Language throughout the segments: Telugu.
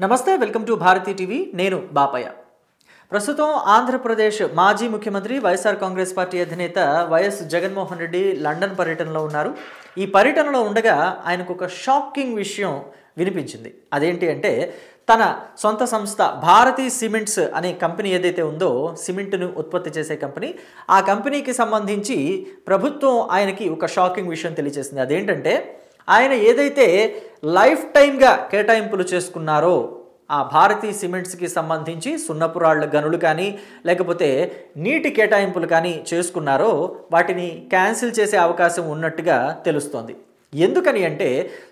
నమస్తే వెల్కమ్ టు భారతీ టీవీ నేను బాపయ్య ప్రస్తుతం ఆంధ్రప్రదేశ్ మాజీ ముఖ్యమంత్రి వైఎస్ఆర్ కాంగ్రెస్ పార్టీ అధినేత వైఎస్ జగన్మోహన్ రెడ్డి లండన్ పర్యటనలో ఉన్నారు. ఈ పర్యటనలో ఉండగా ఆయనకు ఒక షాకింగ్ విషయం వినిపించింది. అదేంటి అంటే తన సొంత సంస్థ భారతీ సిమెంట్స్ అనే కంపెనీ ఏదైతే ఉందో సిమెంట్ను ఉత్పత్తి చేసే కంపెనీ, ఆ కంపెనీకి సంబంధించి ప్రభుత్వం ఆయనకి ఒక షాకింగ్ విషయం తెలియజేసింది. అదేంటంటే ఆయన ఏదైతే లైఫ్ టైమ్గా కేటాయింపులు చేసుకున్నారో ఆ భారతీ సిమెంట్స్కి సంబంధించి సున్నపురాళ్ల గనులు కానీ లేకపోతే నీటి కేటాయింపులు కానీ చేసుకున్నారో వాటిని క్యాన్సిల్ చేసే అవకాశం ఉన్నట్టుగా తెలుస్తోంది. ఎందుకని అంటే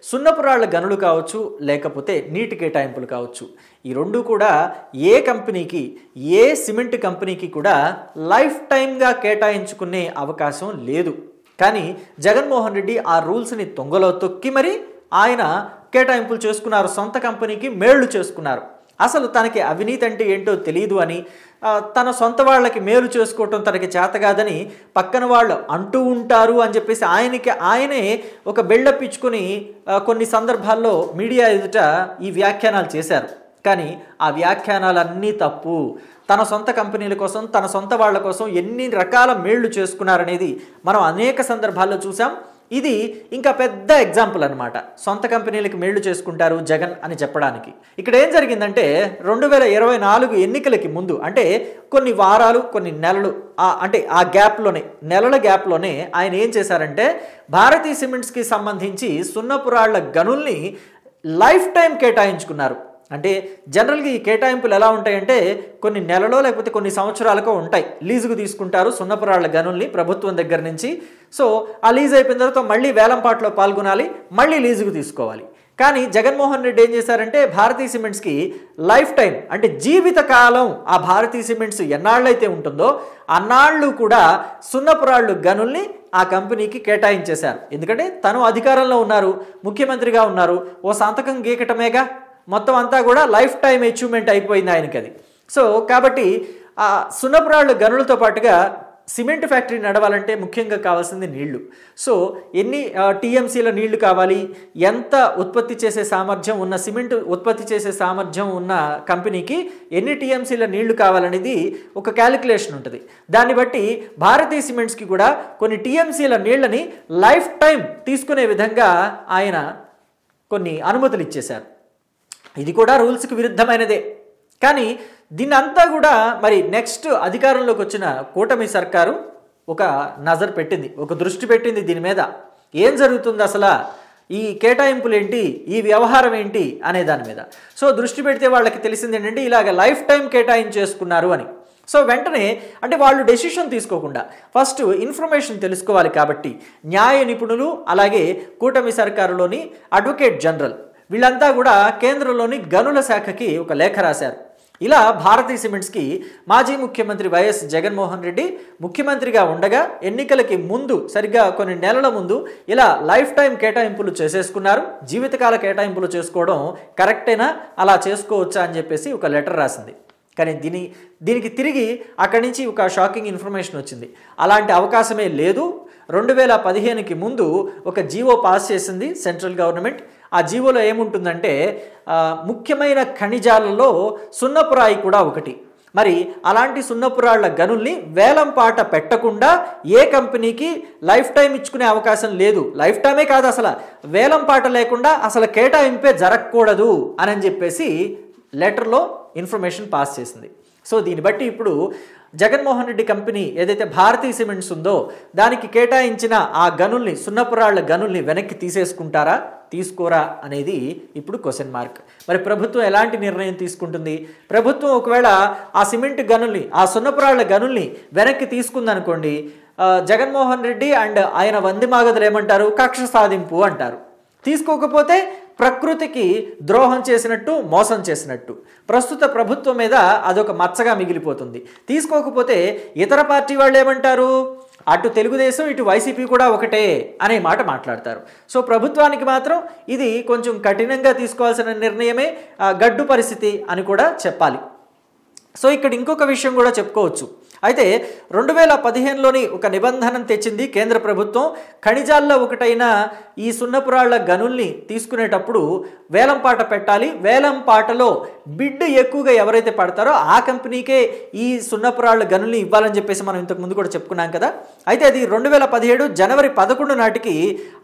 సున్నపురాళ్ల గనులు కావచ్చు లేకపోతే నీటి కేటాయింపులు కావచ్చు, ఈ రెండు కూడా ఏ కంపెనీకి ఏ సిమెంట్ కంపెనీకి కూడా లైఫ్ టైమ్గా కేటాయించుకునే అవకాశం లేదు. కానీ జగన్మోహన్ రెడ్డి ఆ రూల్స్ని తొంగలో తొక్కి మరి ఆయన కేటాయింపులు చేసుకున్నారు, సొంత కంపెనీకి మేళ్లు చేసుకున్నారు. అసలు తనకి అవినీతి అంటే ఏంటో తెలియదు అని, తన సొంత వాళ్ళకి మేలు చేసుకోవటం తనకి చేతగాదని పక్కన వాళ్ళు అంటూ ఉంటారు అని చెప్పేసి ఆయనే ఒక బిల్డప్ ఇచ్చుకొని కొన్ని సందర్భాల్లో మీడియా ఎదుట ఈ వ్యాఖ్యానాలు చేశారు. కానీ ఆ వ్యాఖ్యానాలన్నీ తప్పు. తన సొంత కంపెనీల కోసం తన సొంత వాళ్ళ కోసం ఎన్ని రకాల మేళ్లు చేసుకున్నారనేది మనం అనేక సందర్భాల్లో చూసాం. ఇది ఇంకా పెద్ద ఎగ్జాంపుల్ అనమాట. సొంత కంపెనీలకు మేళ్లు చేసుకుంటారు జగన్ అని చెప్పడానికి. ఇక్కడ ఏం జరిగిందంటే 2024 ఎన్నికలకి ముందు అంటే కొన్ని వారాలు కొన్ని నెలలు అంటే ఆ గ్యాప్లోనే నెలల గ్యాప్లోనే ఆయన ఏం చేశారంటే భారతీ సిమెంట్స్కి సంబంధించి సున్నపురాళ్ల గనుల్ని లైఫ్ టైం కేటాయించుకున్నారు. అంటే జనరల్గా ఈ కేటాయింపులు ఎలా ఉంటాయంటే కొన్ని నెలలో లేకపోతే కొన్ని సంవత్సరాలకో ఉంటాయి. లీజుకు తీసుకుంటారు సున్నపురాళ్ల గనుల్ని ప్రభుత్వం దగ్గర నుంచి. సో ఆ లీజ్ అయిపోయిన తర్వాత మళ్ళీ వేలంపాట్లో పాల్గొనాలి, మళ్ళీ లీజుకు తీసుకోవాలి. కానీ జగన్మోహన్ రెడ్డి ఏం చేశారంటే భారతీ సిమెంట్స్కి లైఫ్ టైం అంటే జీవితకాలం ఆ భారతీ సిమెంట్స్ ఎన్నాళ్ళైతే ఉంటుందో అన్నాళ్ళు కూడా సున్నపురాళ్ళు గనుల్ని ఆ కంపెనీకి కేటాయించేశారు. ఎందుకంటే తను అధికారంలో ఉన్నారు, ముఖ్యమంత్రిగా ఉన్నారు, ఓ సంతకం గీకటమేగా, మొత్తం అంతా కూడా లైఫ్ టైం అచీవ్మెంట్ అయిపోయింది ఆయనకి అది. సో కాబట్టి ఆ సున్నపురాళ్ళు గనులతో పాటుగా సిమెంట్ ఫ్యాక్టరీ నడవాలంటే ముఖ్యంగా కావాల్సింది నీళ్లు. సో ఎన్ని టీఎంసీల నీళ్లు కావాలి, ఎంత ఉత్పత్తి చేసే సామర్థ్యం ఉన్న సిమెంట్ ఉత్పత్తి చేసే సామర్థ్యం ఉన్న కంపెనీకి ఎన్ని టీఎంసీల నీళ్లు కావాలనేది ఒక క్యాలిక్యులేషన్ ఉంటుంది. దాన్ని బట్టి భారతీ సిమెంట్స్కి కూడా కొన్ని టీఎంసీల నీళ్లని లైఫ్ టైం తీసుకునే విధంగా ఆయన కొన్ని అనుమతులు ఇచ్చేశారు. ఇది కూడా రూల్స్కి విరుద్ధమైనదే. కానీ దీన్నంతా కూడా మరి నెక్స్ట్ అధికారంలోకి వచ్చిన కూటమి సర్కారు ఒక నజర్ పెట్టింది, ఒక దృష్టి పెట్టింది దీని మీద. ఏం జరుగుతుంది అసలు, ఈ కేటాయింపులు ఏంటి, ఈ వ్యవహారం ఏంటి అనే దాని మీద. సో దృష్టి పెడితే వాళ్ళకి తెలిసింది ఏంటంటే ఇలాగ లైఫ్ టైం కేటాయించేసుకున్నారు అని. సో వెంటనే అంటే వాళ్ళు డెసిషన్ తీసుకోకుండా ఫస్ట్ ఇన్ఫర్మేషన్ తెలుసుకోవాలి కాబట్టి న్యాయ నిపుణులు అలాగే కూటమి సర్కారులోని అడ్వకేట్ జనరల్ వీళ్ళంతా కూడా కేంద్రంలోని గనుల శాఖకి ఒక లేఖ రాశారు. ఇలా భారతీ సిమెంట్స్కి మాజీ ముఖ్యమంత్రి వైఎస్ జగన్మోహన్ రెడ్డి ముఖ్యమంత్రిగా ఉండగా ఎన్నికలకి ముందు సరిగ్గా కొన్ని నెలల ముందు ఇలా లైఫ్ టైం కేటాయింపులు చేసేసుకున్నారు, జీవితకాల కేటాయింపులు చేసుకోవడం కరెక్టేనా, అలా చేసుకోవచ్చా అని చెప్పేసి ఒక లెటర్ రాసింది. కానీ దీనికి తిరిగి అక్కడి నుంచి ఒక షాకింగ్ ఇన్ఫర్మేషన్ వచ్చింది. అలాంటి అవకాశమే లేదు. 2015కి ముందు ఒక జీవో పాస్ చేసింది సెంట్రల్ గవర్నమెంట్. ఆ జీవోలో ఏముంటుందంటే ముఖ్యమైన ఖనిజాలలో సున్నపురాయి కూడా ఒకటి. మరి అలాంటి సున్నపురాళ్ల గనుల్ని వేలంపాట పెట్టకుండా ఏ కంపెనీకి లైఫ్ టైం ఇచ్చుకునే అవకాశం లేదు. లైఫ్ టైమే కాదు, అసలు వేలంపాట లేకుండా అసలు కేటాయింపే జరగకూడదు అని చెప్పేసి లెటర్లో ఇన్ఫర్మేషన్ పాస్ చేసింది. సో దీన్ని బట్టి ఇప్పుడు జగన్మోహన్ రెడ్డి కంపెనీ ఏదైతే భారతీ సిమెంట్స్ ఉందో దానికి కేటాయించిన ఆ గనుల్ని సున్నపురాళ్ల గనుల్ని వెనక్కి తీసేసుకుంటారా తీసుకోరా అనేది ఇప్పుడు క్వశ్చన్ మార్క్. మరి ప్రభుత్వం ఎలాంటి నిర్ణయం తీసుకుంటుంది? ప్రభుత్వం ఒకవేళ ఆ సిమెంట్ గనుల్ని ఆ సున్నపురాళ్ల గనుల్ని వెనక్కి తీసుకుందనుకోండి, జగన్మోహన్ రెడ్డి అండ్ ఆయన వందిమాగదులు ఏమంటారు, కక్ష సాధింపు అంటారు. తీసుకోకపోతే ప్రకృతికి ద్రోహం చేసినట్టు, మోసం చేసినట్టు. ప్రస్తుత ప్రభుత్వం మీద అదొక మచ్చగా మిగిలిపోతుంది. తీసుకోకపోతే ఇతర పార్టీ వాళ్ళు ఏమంటారు, అటు తెలుగుదేశం ఇటు వైసీపీ కూడా ఒకటే అనే మాట మాట్లాడతారు. సో ప్రభుత్వానికి మాత్రం ఇది కొంచెం కఠినంగా తీసుకోవాల్సిన నిర్ణయమే, గడ్డు పరిస్థితి అని కూడా చెప్పాలి. సో ఇక్కడ ఇంకొక విషయం కూడా చెప్పుకోవచ్చు. అయితే 2015లోని ఒక నిబంధనను తెచ్చింది కేంద్ర ప్రభుత్వం. ఖనిజాల్లో ఒకటైన ఈ సున్నపురాళ్ల గనుల్ని తీసుకునేటప్పుడు వేలంపాట పెట్టాలి. వేలంపాటలో బిడ్ ఎక్కువగా ఎవరైతే పడతారో ఆ కంపెనీకే ఈ సున్నపురాళ్ల గనుల్ని ఇవ్వాలని చెప్పేసి మనం ఇంతకుముందు కూడా చెప్పుకున్నాం కదా. అయితే అది 2017 జనవరి 11 నాటికి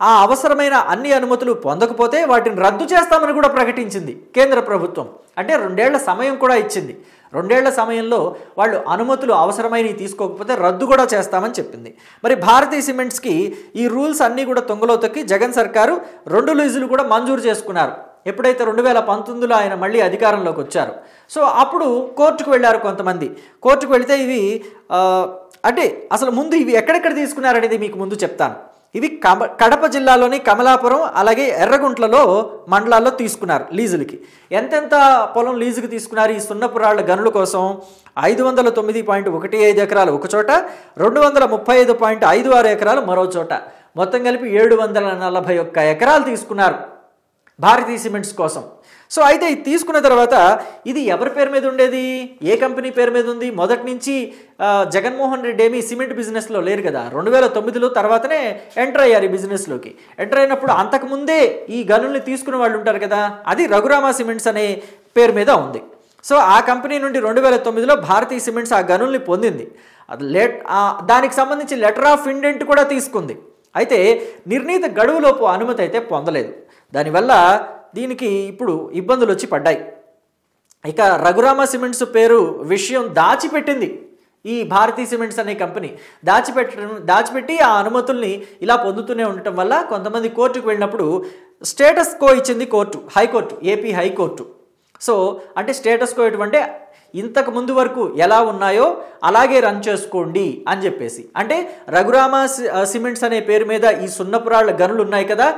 ఆ అవసరమైన అన్ని అనుమతులు పొందకపోతే వాటిని రద్దు చేస్తామని కూడా ప్రకటించింది కేంద్ర ప్రభుత్వం. అంటే 2 ఏళ్ల సమయం కూడా ఇచ్చింది. 2 ఏళ్ల సమయంలో వాళ్ళు అనుమతులు అవసరమైనవి తీసుకోకపోతే రద్దు కూడా చేస్తామని చెప్పింది. మరి భారతీయ సిమెంట్స్కి ఈ రూల్స్ అన్నీ కూడా తొంగలో తొక్కి జగన్ సర్కారు 2 లీజులు కూడా మంజూరు చేసుకున్నారు. ఎప్పుడైతే 2019లో ఆయన మళ్ళీ అధికారంలోకి వచ్చారు. సో అప్పుడు కోర్టుకు వెళ్ళారు కొంతమంది. కోర్టుకు వెళితే ఇవి అంటే అసలు ముందు ఇవి ఎక్కడెక్కడ తీసుకున్నారనేది మీకు ముందు చెప్తాను. ఇవి కడప జిల్లాలోని కమలాపురం అలాగే ఎర్రగుంట్లలో మండలాల్లో తీసుకున్నారు లీజులకి. ఎంతెంత పొలం లీజుకి తీసుకున్నారు ఈ సున్నపురాళ్ల గనుల కోసం? 509.15 ఎకరాలు ఒక చోట, 235.56 ఎకరాలు మరో చోట, మొత్తం కలిపి 741 ఎకరాలు తీసుకున్నారు భారతీయ సిమెంట్స్ కోసం. సో అయితే ఇది తీసుకున్న తర్వాత ఇది ఎవరి పేరు మీద ఉండేది? ఏ కంపెనీ పేరు మీద ఉంది? మొదటి నుంచి జగన్మోహన్ రెడ్డి ఏమీ సిమెంట్ బిజినెస్లో లేరు కదా. 2009లో తర్వాతనే ఎంటర్ అయ్యారు ఈ బిజినెస్లోకి. ఎంటర్ అయినప్పుడు అంతకుముందే ఈ గనుల్ని తీసుకున్న వాళ్ళు ఉంటారు కదా, అది రఘురామ సిమెంట్స్ అనే పేరు మీద ఉంది. సో ఆ కంపెనీ నుండి 2009లో భారతీయ సిమెంట్స్ ఆ గనుల్ని పొందింది. అది దానికి సంబంధించి లెటర్ ఆఫ్ ఇండెంట్ కూడా తీసుకుంది. అయితే నిర్ణీత గడువులోపు అనుమతి అయితే పొందలేదు. దానివల్ల దీనికి ఇప్పుడు ఇబ్బందులు వచ్చి పడ్డాయి. ఇక రఘురామ సిమెంట్స్ పేరు విషయం దాచిపెట్టింది ఈ భారతీయ సిమెంట్స్ అనే కంపెనీ. దాచిపెట్టి ఆ అనుమతుల్ని ఇలా పొందుతూనే ఉండటం వల్ల కొంతమంది కోర్టుకు వెళ్ళినప్పుడు స్టేటస్ కో ఇచ్చింది court, high court, AP high court. So అంటే స్టేటస్ కో ఎటువంటి ఇంతకు ముందు వరకు ఎలా ఉన్నాయో అలాగే రన్ చేసుకోండి అని చెప్పేసి. అంటే రఘురామ సిమెంట్స్ అనే పేరు మీద ఈ సున్నపురాళ్ల గనులు ఉన్నాయి కదా,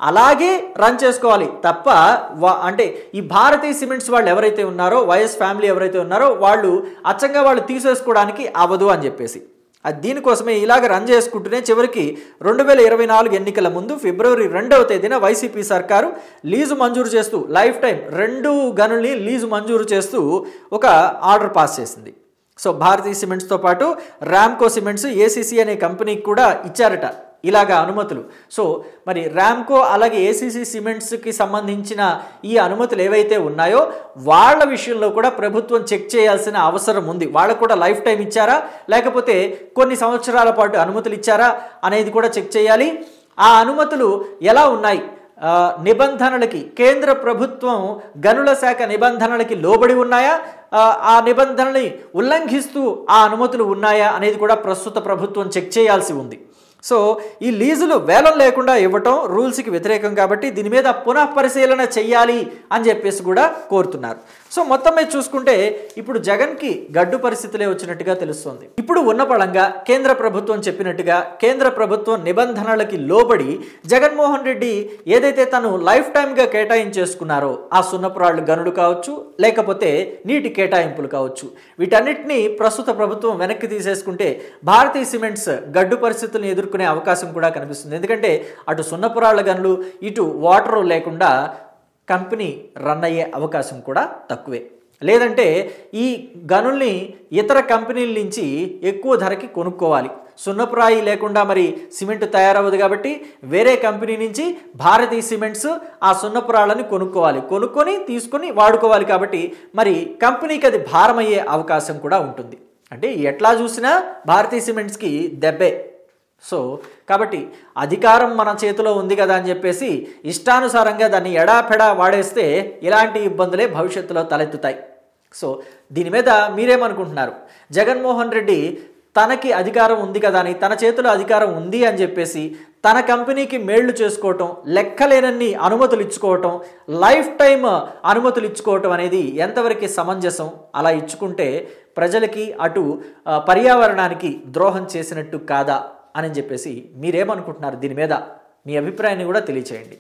అలాగే రన్ చేసుకోవాలి తప్ప అంటే ఈ భారతీయ సిమెంట్స్ వాళ్ళు ఎవరైతే ఉన్నారో, వైఎస్ ఫ్యామిలీ ఎవరైతే ఉన్నారో వాళ్ళు అచ్చంగా వాళ్ళు తీసేసుకోవడానికి అవ్వదు అని చెప్పేసి. అది దీనికోసమే ఇలాగ రన్ చేసుకుంటూనే చివరికి 2024 ఎన్నికల ముందు ఫిబ్రవరి 2వ తేదీన వైసీపీ సర్కారు లీజు మంజూరు చేస్తూ లైఫ్ టైం 2 గనుల్ని లీజు మంజూరు చేస్తూ ఒక ఆర్డర్ పాస్ చేసింది. సో భారతీయ సిమెంట్స్తో పాటు రామ్కో సిమెంట్స్, ఏసీసీ అనే కంపెనీకి కూడా ఇచ్చారట ఇలాగా అనుమతులు. సో మరి రామ్కో అలాగే ఏసీసీ సిమెంట్స్కి సంబంధించిన ఈ అనుమతులు ఏవైతే ఉన్నాయో వాళ్ళ విషయంలో కూడా ప్రభుత్వం చెక్ చేయాల్సిన అవసరం ఉంది. వాళ్ళకు కూడా లైఫ్ టైం ఇచ్చారా లేకపోతే కొన్ని సంవత్సరాల పాటు అనుమతులు ఇచ్చారా అనేది కూడా చెక్ చేయాలి. ఆ అనుమతులు ఎలా ఉన్నాయి, నిబంధనలకి కేంద్ర ప్రభుత్వం గనుల శాఖ నిబంధనలకి లోబడి ఉన్నాయా, ఆ నిబంధనల్ని ఉల్లంఘిస్తూ ఆ అనుమతులు ఉన్నాయా అనేది కూడా ప్రస్తుత ప్రభుత్వం చెక్ చేయాల్సి ఉంది. సో ఈ లీజులు వేలం లేకుండా ఇవ్వటం రూల్స్కి వ్యతిరేకం కాబట్టి దీని మీద పునఃపరిశీలన చెయ్యాలి అని చెప్పేసి కూడా కోరుతున్నారు. సో మొత్తం మీద చూసుకుంటే ఇప్పుడు జగన్కి గడ్డు పరిస్థితులే వచ్చినట్టుగా తెలుస్తోంది. ఇప్పుడు ఉన్న పళంగా కేంద్ర ప్రభుత్వం చెప్పినట్టుగా కేంద్ర ప్రభుత్వం నిబంధనలకి లోబడి జగన్మోహన్ రెడ్డి ఏదైతే తను లైఫ్ టైమ్గా కేటాయించేసుకున్నారో ఆ సున్నపురాళ్ళు గనులు కావచ్చు లేకపోతే నీటి కేటాయింపులు కావచ్చు, వీటన్నిటినీ ప్రస్తుత ప్రభుత్వం వెనక్కి తీసేసుకుంటే భారతీయ సిమెంట్స్ గడ్డు పరిస్థితులను ఎదుర్కొనే అవకాశం కూడా కనిపిస్తుంది. ఎందుకంటే అటు సున్నపురాళ్ళ గనులు ఇటు వాటర్ లేకుండా కంపెనీ రన్ అయ్యే అవకాశం కూడా తక్కువే. లేదంటే ఈ గనుల్ని ఇతర కంపెనీల నుంచి ఎక్కువ ధరకి కొనుక్కోవాలి. సున్నపురాయి లేకుండా మరి సిమెంట్ తయారవ్వదు కాబట్టి వేరే కంపెనీ నుంచి భారతీయ సిమెంట్స్ ఆ సున్నపురాళ్ళని కొనుక్కొని తీసుకొని వాడుకోవాలి. కాబట్టి మరి కంపెనీకి అది భారమయ్యే అవకాశం కూడా ఉంటుంది. అంటే ఎట్లా చూసినా భారతీయ సిమెంట్స్కి దెబ్బే. సో కాబట్టి అధికారం మన చేతిలో ఉంది కదా అని చెప్పేసి ఇష్టానుసారంగా దాన్ని ఎడాపెడా వాడేస్తే ఇలాంటి ఇబ్బందులే భవిష్యత్తులో తలెత్తుతాయి. సో దీని మీద మీరేమనుకుంటున్నారు? జగన్మోహన్ రెడ్డి తనకి అధికారం ఉంది కదా అని, తన చేతిలో అధికారం ఉంది అని చెప్పేసి తన కంపెనీకి మేళ్లు చేసుకోవటం, లెక్కలేనన్ని అనుమతులు ఇచ్చుకోవటం, లైఫ్ టైం అనుమతులు ఇచ్చుకోవటం అనేది ఎంతవరకు సమంజసం? అలా ఇచ్చుకుంటే ప్రజలకి అటు పర్యావరణానికి ద్రోహం చేసినట్టు కాదా అని చెప్పేసి మీరేమనుకుంటున్నారు? దీని మీద మీ అభిప్రాయాన్ని కూడా తెలియచేయండి.